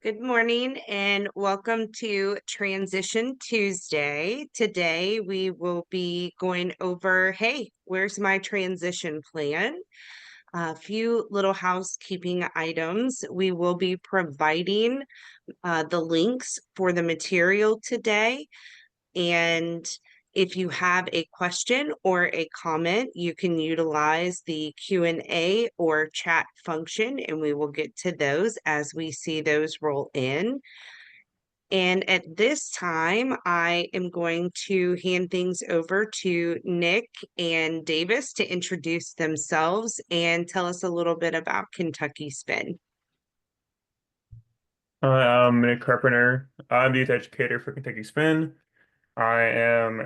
Good morning and welcome to Transition Tuesday. Today we will be going over, hey, where's my transition plan? A few little housekeeping items. We will be providing the links for the material today. And if you have a question or a comment, you can utilize the Q&A or chat function, and we will get to those as we see those roll in. And at this time, I am going to hand things over to Nick and Davis to introduce themselves and tell us a little bit about Kentucky Spin. Hi, I'm Nick Carpenter. I'm the youth educator for Kentucky Spin. I am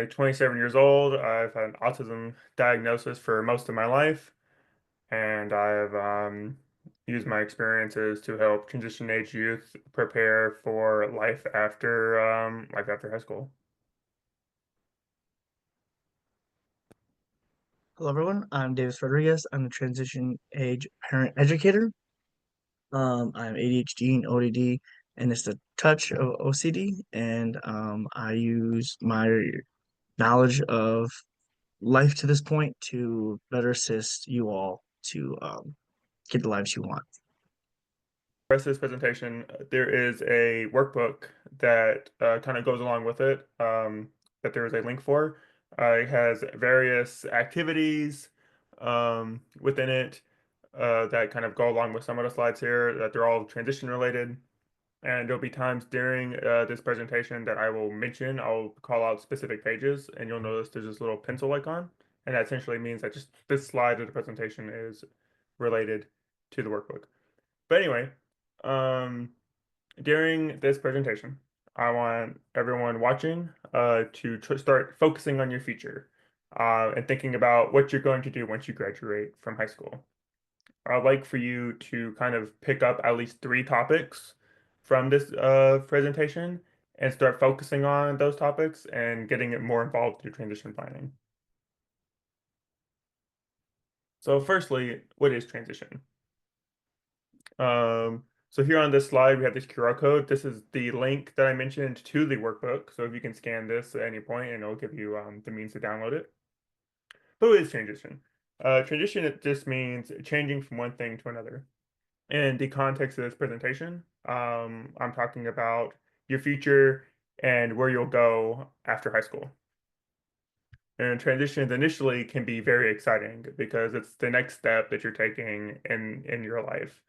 27 years old. I've had an autism diagnosis for most of my life, and I've used my experiences to help transition age youth prepare for life after high school. Hello, everyone. I'm Davis Rodriguez. I'm a transition age parent educator. I'm ADHD and ODD, and it's a touch of OCD. And I use my knowledge of life to this point to better assist you all to get the lives you want. The rest of this presentation, there is a workbook that kind of goes along with it that there is a link for. It has various activities within it that kind of go along with some of the slides here, that they're all transition related. And there'll be times during this presentation that I'll call out specific pages, and you'll notice there's this little pencil icon. And that essentially means that just this slide of the presentation is related to the workbook. But anyway, um, during this presentation, I want everyone watching to start focusing on your future and thinking about what you're going to do once you graduate from high school. I'd like for you to kind of pick up at least three topics from this presentation and start focusing on those topics and getting it more involved through transition planning. So firstly, what is transition? So here on this slide, we have this QR code. This is the link that I mentioned to the workbook. So if you can scan this at any point, and it'll give you the means to download it. But what is transition? Transition, it just means changing from one thing to another. In the context of this presentation, I'm talking about your future and where you'll go after high school. And transitions initially can be very exciting because it's the next step that you're taking in your life.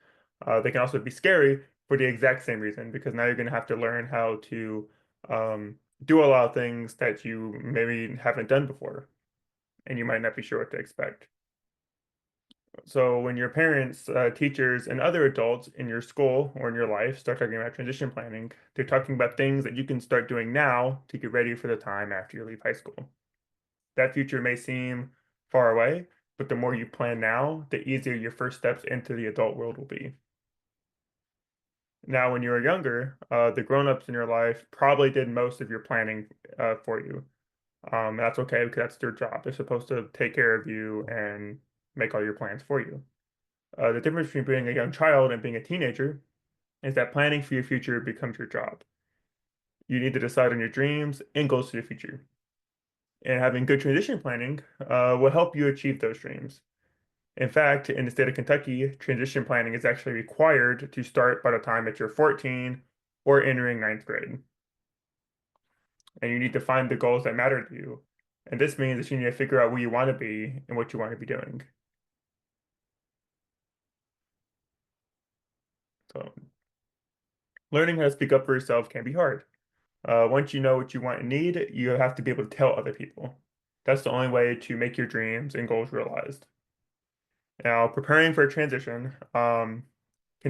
They can also be scary for the exact same reason because now you're going to have to learn how to do a lot of things that you maybe haven't done before, and you might not be sure what to expect. So when your parents, teachers, and other adults in your school or in your life start talking about transition planning, they're talking about things that you can start doing now to get ready for the time after you leave high school. That future may seem far away, but the more you plan now, the easier your first steps into the adult world will be. Now, when you were younger, the grown-ups in your life probably did most of your planning for you. That's okay because that's their job. They're supposed to take care of you and make all your plans for you. The difference between being a young child and being a teenager is that planning for your future becomes your job. You need to decide on your dreams and goals for the future. And having good transition planning will help you achieve those dreams. In fact, in the state of Kentucky, transition planning is actually required to start by the time that you're 14 or entering ninth grade. And you need to find the goals that matter to you. And this means that you need to figure out where you want to be and what you want to be doing. So, learning how to speak up for yourself can be hard. Once you know what you want and need, you have to be able to tell other people. That's the only way to make your dreams and goals realized. Now, preparing for a transition can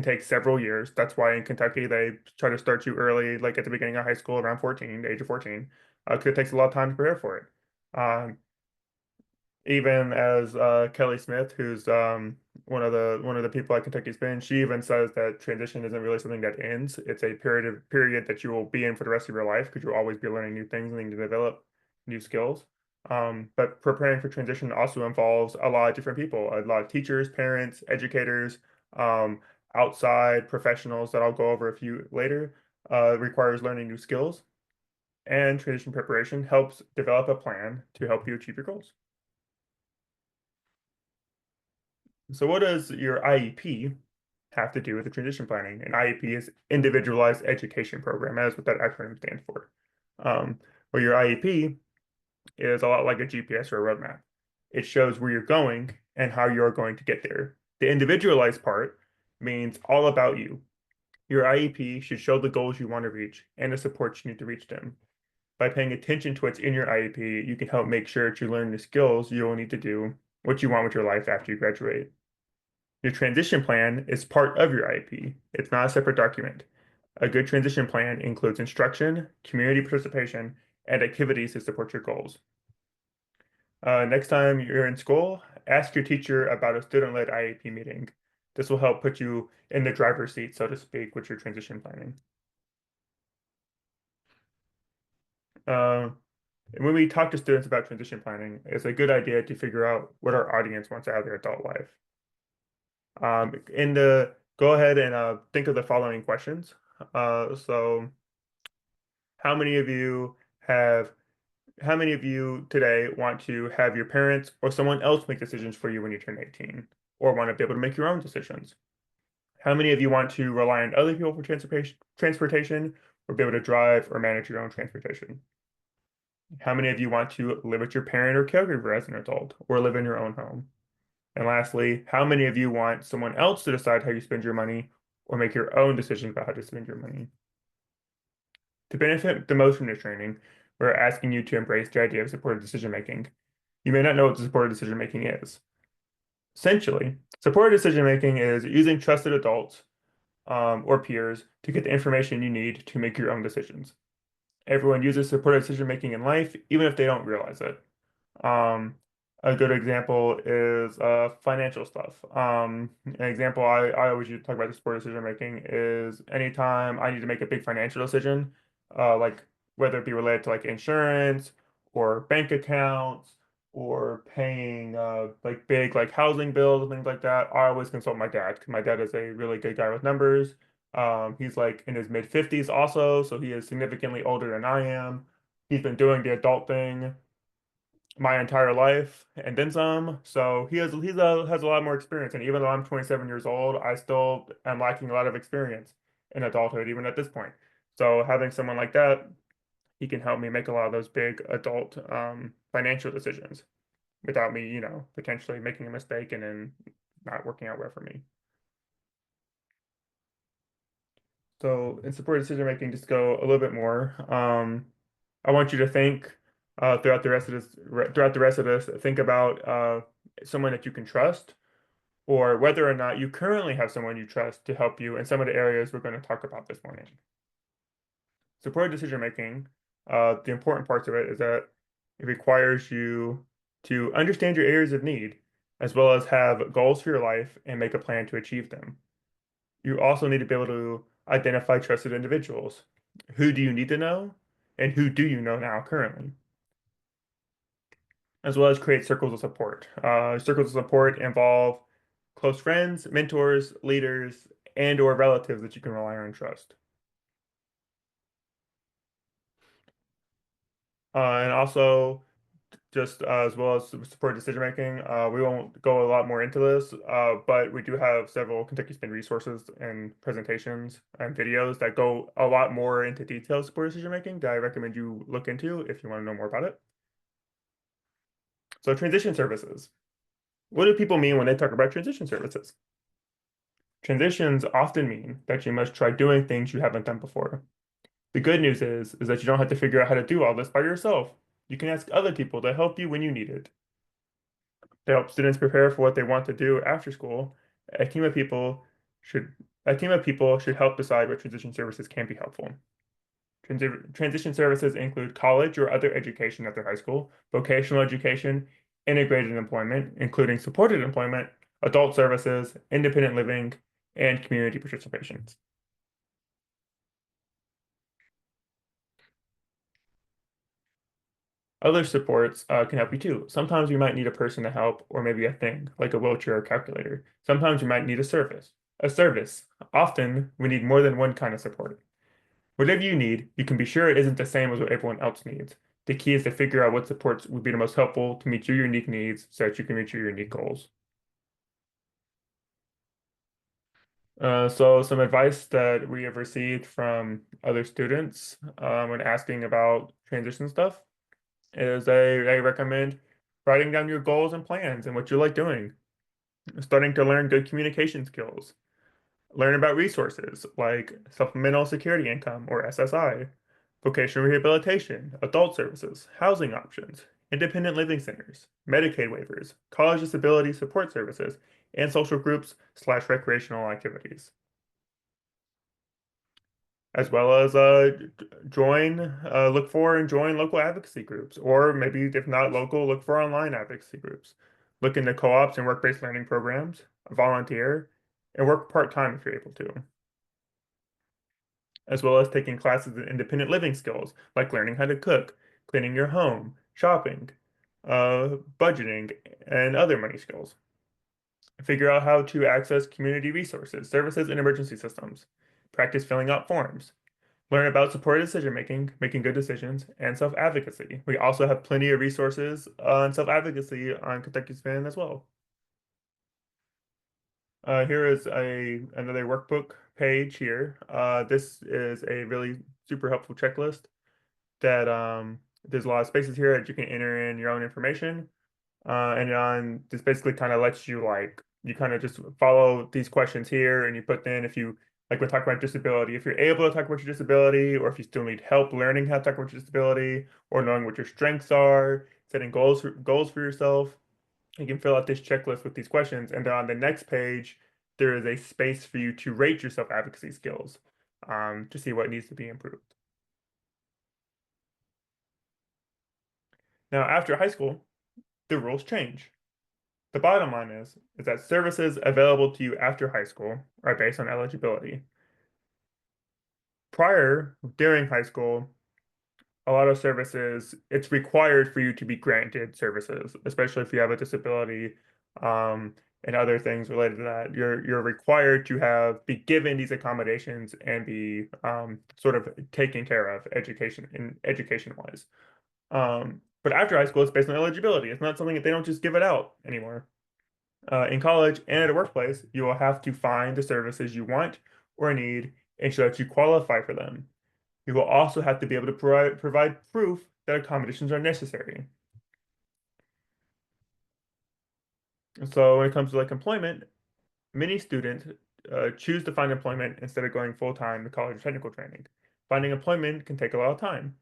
take several years. That's why in Kentucky they try to start you early, like at the beginning of high school, around 14, the age of 14, because it takes a lot of time to prepare for it. Even as Kelly Smith, who's one of the people at Kentucky Spin, she even says that transition isn't really something that ends. It's a period that you will be in for the rest of your life because you'll always be learning new things and needing to develop new skills. But preparing for transition also involves a lot of different people, a lot of teachers, parents, educators, outside professionals that I'll go over a few later, requires learning new skills, and transition preparation helps develop a plan to help you achieve your goals. So what does your IEP have to do with the transition planning? An IEP is Individualized Education Program. That is what that acronym stands for. Well, your IEP is a lot like a GPS or a roadmap. It shows where you're going and how you're going to get there. The individualized part means all about you. Your IEP should show the goals you want to reach and the support you need to reach them. By paying attention to what's in your IEP, you can help make sure that you learn the skills you will need to do what you want with your life after you graduate. Your transition plan is part of your IEP. It's not a separate document. A good transition plan includes instruction, community participation, and activities to support your goals. Next time you're in school, ask your teacher about a student-led IEP meeting. This will help put you in the driver's seat, so to speak, with your transition planning. When we talk to students about transition planning, it's a good idea to figure out what our audience wants out of their adult life. Go ahead and think of the following questions. So how many of you today want to have your parents or someone else make decisions for you when you turn 18, or want to be able to make your own decisions? How many of you want to rely on other people for transportation, or be able to drive or manage your own transportation? How many of you want to live with your parent or caregiver as an adult, or live in your own home? And lastly, how many of you want someone else to decide how you spend your money, or make your own decisions about how to spend your money? To benefit the most from this training, we're asking you to embrace the idea of supported decision making. You may not know what supported decision making is. Essentially, supported decision making is using trusted adults or peers to get the information you need to make your own decisions. Everyone uses supported decision making in life, even if they don't realize it. A good example is financial stuff. An example I always use to talk about the supported decision making is anytime I need to make a big financial decision, like whether it be related to like insurance or bank accounts or paying like big like housing bills and things like that, I always consult my dad because my dad is a really good guy with numbers. He's like in his mid 50s also, so he is significantly older than I am. He's been doing the adult thing my entire life and then some. So has a lot more experience. And even though I'm 27 years old, I still am lacking a lot of experience in adulthood, even at this point. So having someone like that, he can help me make a lot of those big adult financial decisions without me, potentially making a mistake and then not working out well for me. So in supported decision making, just go a little bit more. I want you to think throughout the rest of this, think about someone that you can trust, or whether or not you currently have someone you trust to help you in some of the areas we're going to talk about this morning. Supported decision making, the important parts of it is that it requires you to understand your areas of need, as well as have goals for your life and make a plan to achieve them. You also need to be able to identify trusted individuals. Who do you need to know, and who do you know now currently? As well as create circles of support. Circles of support involve close friends, mentors, leaders, and or relatives that you can rely on and trust. And also, just as well as support decision making, we won't go a lot more into this, but we do have several Kentucky Spin resources and presentations and videos that go a lot more into detailed support decision making that I recommend you look into if you want to know more about it. So transition services. What do people mean when they talk about transition services? Transitions often mean that you must try doing things you haven't done before. The good news is that you don't have to figure out how to do all this by yourself. You can ask other people to help you when you need it. To help students prepare for what they want to do after school, a team of people should help decide what transition services can be helpful. Transition services include college or other education after high school, vocational education, integrated employment, including supported employment, adult services, independent living, and community participations. Other supports can help you too. Sometimes you might need a person to help, or maybe a thing, like a wheelchair or calculator. Sometimes you might need a service. A service. Often, we need more than one kind of support. Whatever you need, you can be sure it isn't the same as what everyone else needs. The key is to figure out what supports would be the most helpful to meet your unique needs so that you can reach your unique goals. So some advice that we have received from other students when asking about transition stuff is they recommend writing down your goals and plans and what you like doing, starting to learn good communication skills, learn about resources like supplemental security income or SSI, vocational rehabilitation, adult services, housing options, independent living centers, Medicaid waivers, college disability support services, and social groups/recreational activities. As well as look for and join local advocacy groups, or maybe if not local, look for online advocacy groups. Look into co-ops and work-based learning programs, volunteer, and work part-time if you're able to. As well as taking classes in independent living skills, like learning how to cook, cleaning your home, shopping, budgeting, and other money skills. Figure out how to access community resources, services, and emergency systems. Practice filling out forms. Learn about supported decision making, making good decisions, and self-advocacy. We also have plenty of resources on self-advocacy on Kentucky Span as well. Here is another workbook page here. This is a really super helpful checklist that there's a lot of spaces here that you can enter in your own information. And this basically kind of lets you you kind of just follow these questions here and you put in if you like we're talking about disability, if you're able to talk about your disability, or if you still need help learning how to talk about your disability, or knowing what your strengths are, setting goals for yourself. You can fill out this checklist with these questions, and then on the next page, there is a space for you to rate your self-advocacy skills to see what needs to be improved. Now, after high school, the rules change. The bottom line is that services available to you after high school are based on eligibility. During high school, a lot of services, it's required for you to be granted services, especially if you have a disability, and other things related to that. You're required to be given these accommodations and be sort of taken care of education wise. But after high school, it's based on eligibility. It's not something that they don't just give it out anymore. In college and at a workplace, you will have to find the services you want or need and show that you qualify for them. You will also have to be able to provide proof that accommodations are necessary. So when it comes to employment, many students choose to find employment instead of going full-time to college or technical training. Finding employment can take a lot of time.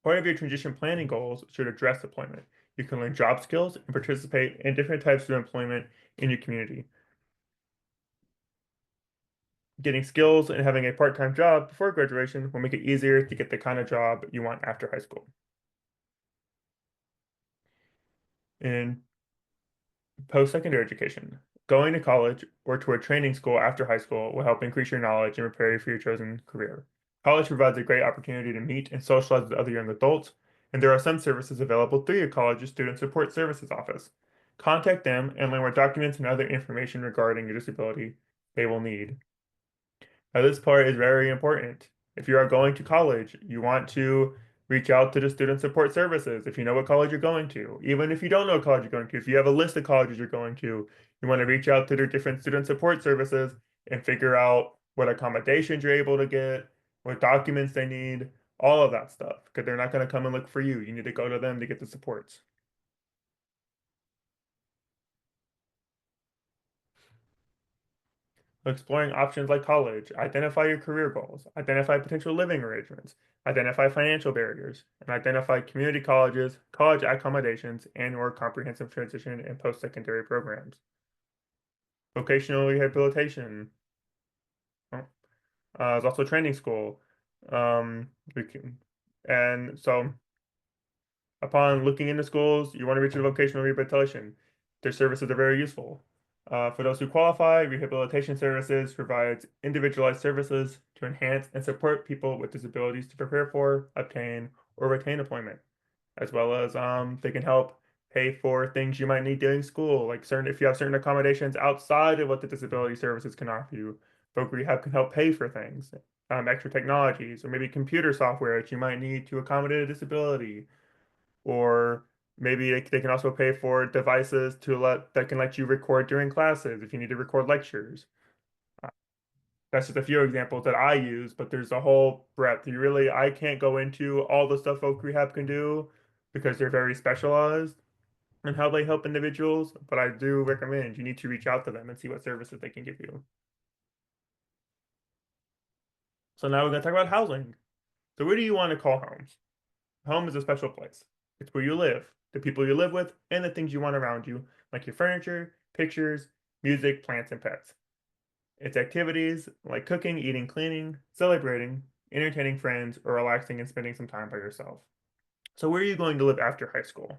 Part of your transition planning goals should address employment. You can learn job skills and participate in different types of employment in your community. Getting skills and having a part-time job before graduation will make it easier to get the kind of job you want after high school. In post-secondary education, going to college or to a training school after high school will help increase your knowledge and prepare you for your chosen career. College provides a great opportunity to meet and socialize with other young adults, and there are some services available through your college's Student Support Services office. Contact them and learn what documents and other information regarding your disability they will need. Now, this part is very important. If you are going to college, you want to reach out to the student support services if you know what college you're going to. Even if you don't know what college you're going to, if you have a list of colleges you're going to, you want to reach out to their different student support services and figure out what accommodations you're able to get, what documents they need, all of that stuff, because they're not going to come and look for you. You need to go to them to get the supports. Exploring options like college, identify your career goals, identify potential living arrangements, identify financial barriers, and identify community colleges, college accommodations, and/or comprehensive transition and post-secondary programs. Vocational rehabilitation. There's also training school. And so upon looking into schools, you want to reach a vocational rehabilitation. Their services are very useful. For those who qualify, rehabilitation services provides individualized services to enhance and support people with disabilities to prepare for, obtain, or retain employment, as well as they can help pay for things you might need during school, like if you have certain accommodations outside of what the disability services can offer you. Folk Rehab can help pay for things, extra technologies, or maybe computer software that you might need to accommodate a disability, or maybe they can also pay for devices that can let you record during classes if you need to record lectures. That's just a few examples that I use, but there's a whole breadth. I can't go into all the stuff Folk Rehab can do because they're very specialized in how they help individuals, but I do recommend you need to reach out to them and see what services they can give you. So now we're going to talk about housing. So where do you want to call home? Home is a special place. It's where you live, the people you live with, and the things you want around you, like your furniture, pictures, music, plants, and pets. It's activities like cooking, eating, cleaning, celebrating, entertaining friends, or relaxing and spending some time by yourself. So where are you going to live after high school?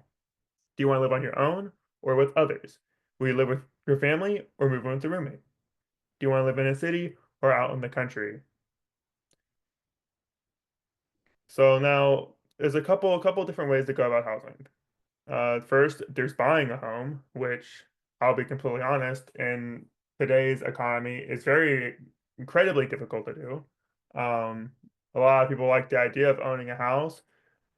Do you want to live on your own or with others? Will you live with your family or move in with a roommate? Do you want to live in a city or out in the country? So now there's a couple different ways to go about housing. First, there's buying a home, which I'll be completely honest, in today's economy is very incredibly difficult to do. A lot of people like the idea of owning a house,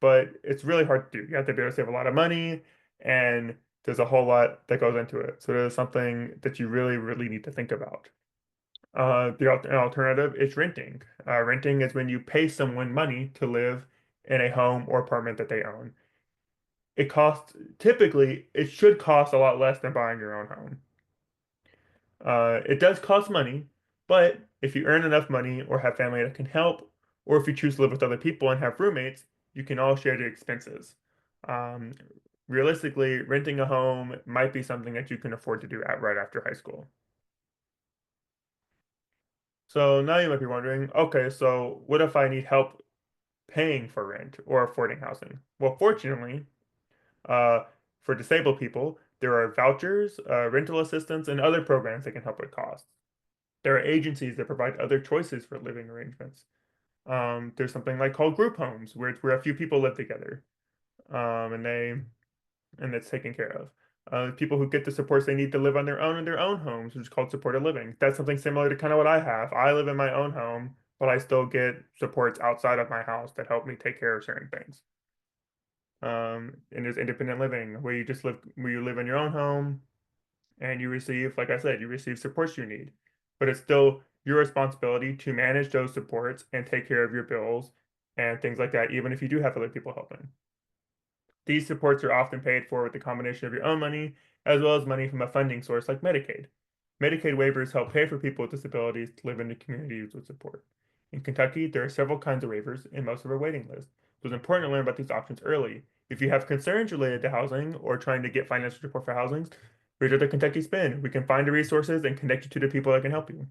but it's really hard to do. You have to be able to save a lot of money, and there's a whole lot that goes into it. So there's something that you really, really need to think about. An alternative is renting. Renting is when you pay someone money to live in a home or apartment that they own. Typically, it should cost a lot less than buying your own home. It does cost money, but if you earn enough money or have family that can help, or if you choose to live with other people and have roommates, you can all share the expenses. Um, Realistically, renting a home might be something that you can afford to do right after high school. So now you might be wondering, okay, so what if I need help paying for rent or affording housing? Well, fortunately, uh, for disabled people, there are vouchers, rental assistance, and other programs that can help with costs. There are agencies that provide other choices for living arrangements. There's something like called group homes, where it's where a few people live together, and it's taken care of. People who get the supports they need to live on their own in their own homes, which is called supported living. That's something similar to kind of what I have. I live in my own home, but I still get supports outside of my house that help me take care of certain things. And there's independent living, where you live in your own home and you receive, like I said, you receive supports you need. But it's still your responsibility to manage those supports and take care of your bills and things like that, even if you do have other people helping. These supports are often paid for with a combination of your own money as well as money from a funding source like Medicaid. Medicaid waivers help pay for people with disabilities to live in the communities with support. In Kentucky, there are several kinds of waivers, and most of our waiting list. So it's important to learn about these options early. If you have concerns related to housing or trying to get financial support for housing, reach out to Kentucky Spin. We can find the resources and connect you to the people that can help you.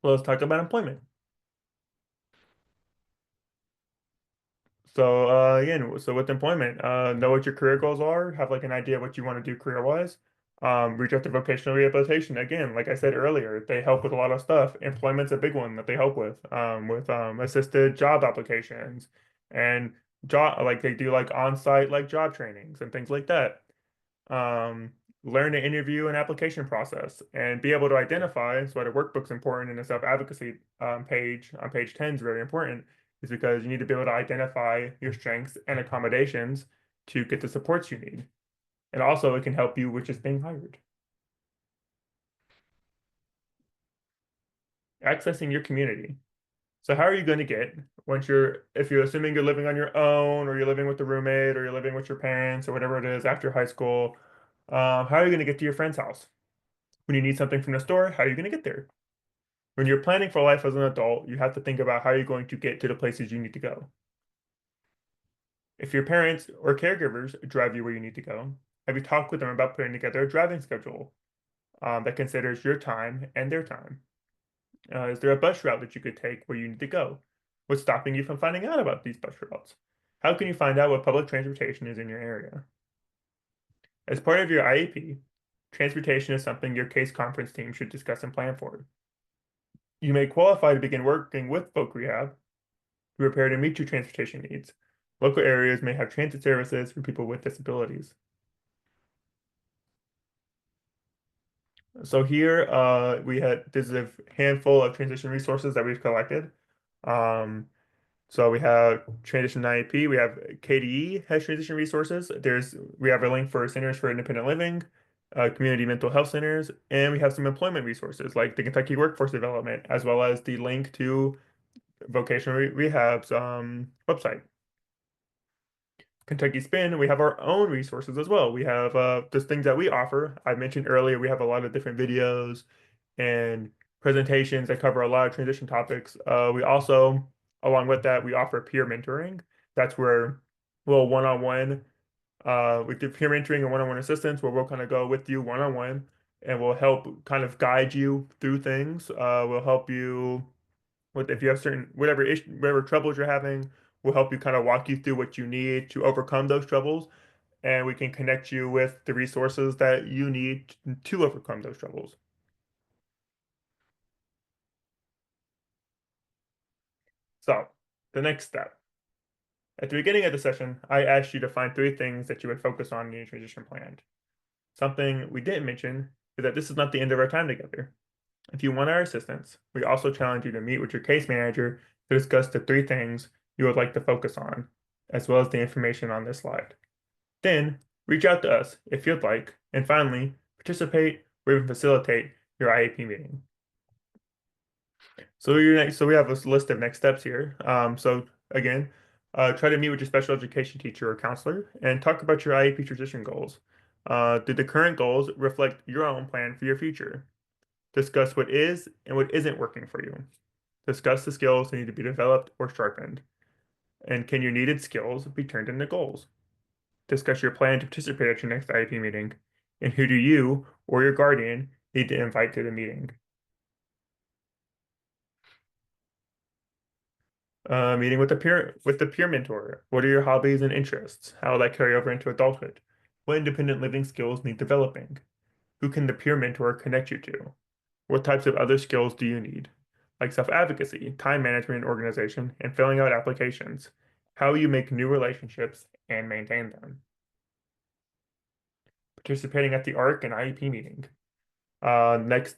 Well, let's talk about employment. So again, so with employment, know what your career goals are, have like an idea of what you want to do career-wise. Reach out to vocational rehabilitation. Again, like I said earlier, they help with a lot of stuff. Employment's a big one that they help with assisted job applications and job like they do like on-site like job trainings and things like that. Learn the interview and application process and be able to identify. That's why the workbook's important and the self-advocacy page on page 10 is very important, is because you need to be able to identify your strengths and accommodations to get the supports you need. And also it can help you with just being hired. Accessing your community. So how are you going to get if you're assuming you're living on your own or you're living with a roommate or you're living with your parents or whatever it is after high school, how are you going to get to your friend's house? When you need something from the store, how are you going to get there? When you're planning for life as an adult, you have to think about how you're going to get to the places you need to go. If your parents or caregivers drive you where you need to go, have you talked with them about putting together a driving schedule that considers your time and their time? Is there a bus route that you could take where you need to go? What's stopping you from finding out about these bus routes? How can you find out what public transportation is in your area? As part of your IEP, transportation is something your case conference team should discuss and plan for. You may qualify to begin working with Folk Rehab to prepare to meet your transportation needs. Local areas may have transit services for people with disabilities. So here, this is a handful of transition resources that we've collected. So we have Transition IEP, we have KDE has transition resources. We have a link for Centers for Independent Living, community mental health centers, and we have some employment resources like the Kentucky Workforce Development, as well as the link to Vocational Rehab's website. Kentucky Spin, we have our own resources as well. We have just things that we offer. I mentioned earlier, we have a lot of different videos and presentations that cover a lot of transition topics. We also, along with that, we offer peer mentoring. That's where we'll one-on-one, we do peer mentoring and one-on-one assistance where we'll kind of go with you one-on-one and we'll help kind of guide you through things. We'll help you with if you have certain whatever troubles you're having, we'll help you kind of walk you through what you need to overcome those troubles, and we can connect you with the resources that you need to overcome those troubles. So, the next step. At the beginning of the session, I asked you to find 3 things that you would focus on in your transition plan. Something we didn't mention is that this is not the end of our time together. If you want our assistance, we also challenge you to meet with your case manager to discuss the 3 things you would like to focus on, as well as the information on this slide. Then, reach out to us if you'd like, and finally, participate or even facilitate your IEP meeting. So so we have a list of next steps here. So again, try to meet with your special education teacher or counselor and talk about your IEP transition goals. Do the current goals reflect your own plan for your future? Discuss what is and what isn't working for you. Discuss the skills that need to be developed or sharpened. And can your needed skills be turned into goals? Discuss your plan to participate at your next IEP meeting. And who do you or your guardian need to invite to the meeting? Meeting with the peer mentor. What are your hobbies and interests? How will that carry over into adulthood? What independent living skills need developing? Who can the peer mentor connect you to? What types of other skills do you need? Like self-advocacy, time management and organization, and filling out applications. How will you make new relationships and maintain them? Participating at the ARC and IEP meeting. Next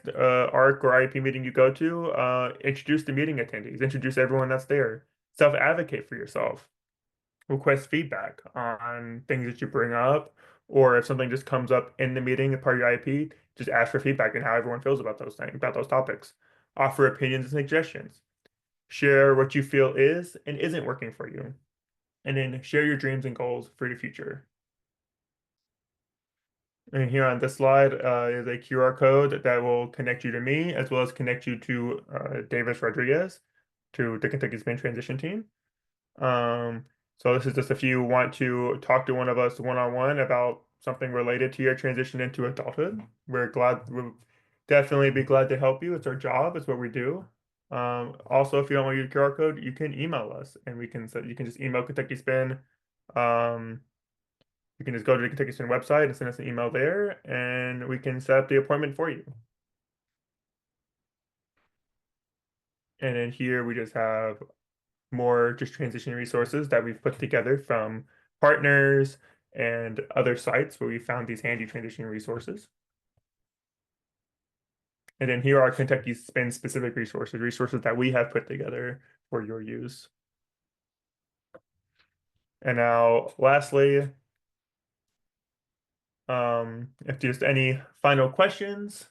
ARC or IEP meeting you go to, introduce the meeting attendees, introduce everyone that's there. Self-advocate for yourself. Request feedback on things that you bring up, or if something just comes up in the meeting as part of your IEP, just ask for feedback and how everyone feels about those things, about those topics. Offer opinions and suggestions. Share what you feel is and isn't working for you. And then share your dreams and goals for the future. And here on this slide is a QR code that will connect you to me, as well as connect you to Davis Rodriguez, to the Kentucky Spin Transition Team. So this is just if you want to talk to one of us one-on-one about something related to your transition into adulthood. We'll definitely be glad to help you. It's our job, it's what we do. Also, if you don't want to use the QR code, you can email us and you can just email Kentucky Spin. You can just go to the Kentucky Spin website and send us an email there, and we can set up the appointment for you. And then here we just have more just transition resources that we've put together from partners and other sites where we found these handy transition resources. And then here are Kentucky Spin specific resources that we have put together for your use. And now lastly, if there's any final questions,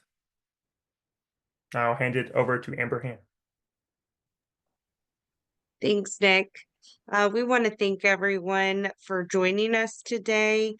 I'll hand it over to Amber Han. Thanks, Nick. We want to thank everyone for joining us today.